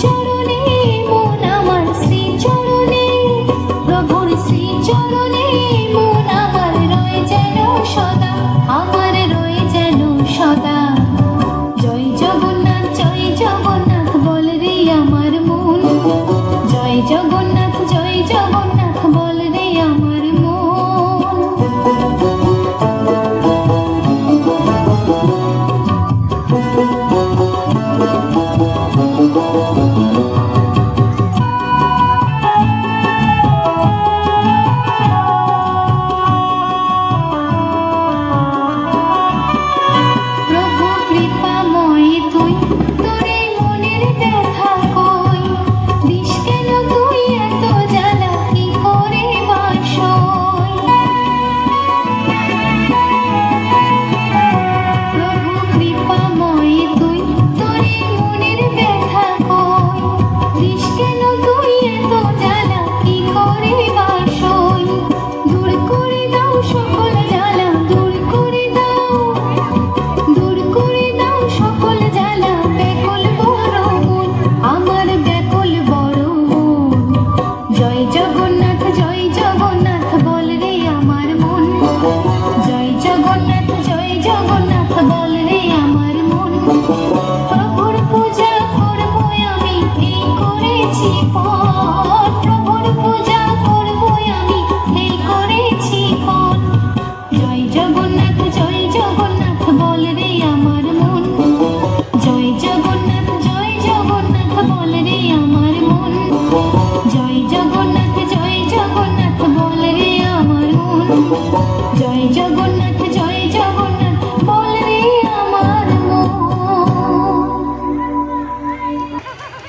চরণে মন আমার, শ্রীচরণে প্রভুর শ্রীচরণে মন আমার রয়ে যেন সদা, আমার রয়ে যেন সদা। জয় জগন্নাথ বল রে আমার মন, জয় জগন্নাথ বল রে আমার মন। প্রভু কৃপাময় তুই, তোরে মনের ব্যথা কই, দিস কেন তুই এত জ্বালা, কি করে বাসই। প্রভু কৃপাময় তুই, তোরে মনের ব্যথা কই, দিস কেন তুই এত জ্বালা, কি করে বাসই। দূর করে দাও সকল জ্বালা, দূর করে দাও, দূর করে দাও সকল জ্বালা, ব্যাকুল বড় মন, আমার ব্যাকুল বড় মন। জয় জগন্নাথ বল রে আমার মন, জয় জগন্নাথ বল রে আমার মন। প্রভুর পূজা করবো আমি, এই করেছি পণ, প্রভুর পূজা করবো আমি, এই করেছি পণ। জয় জগন্নাথ বল রে আমার মন, জয় জগন্নাথ বল রে আমার মন, জয় জগন্নাথ বল রে আমার মন, জয় জগন্নাথ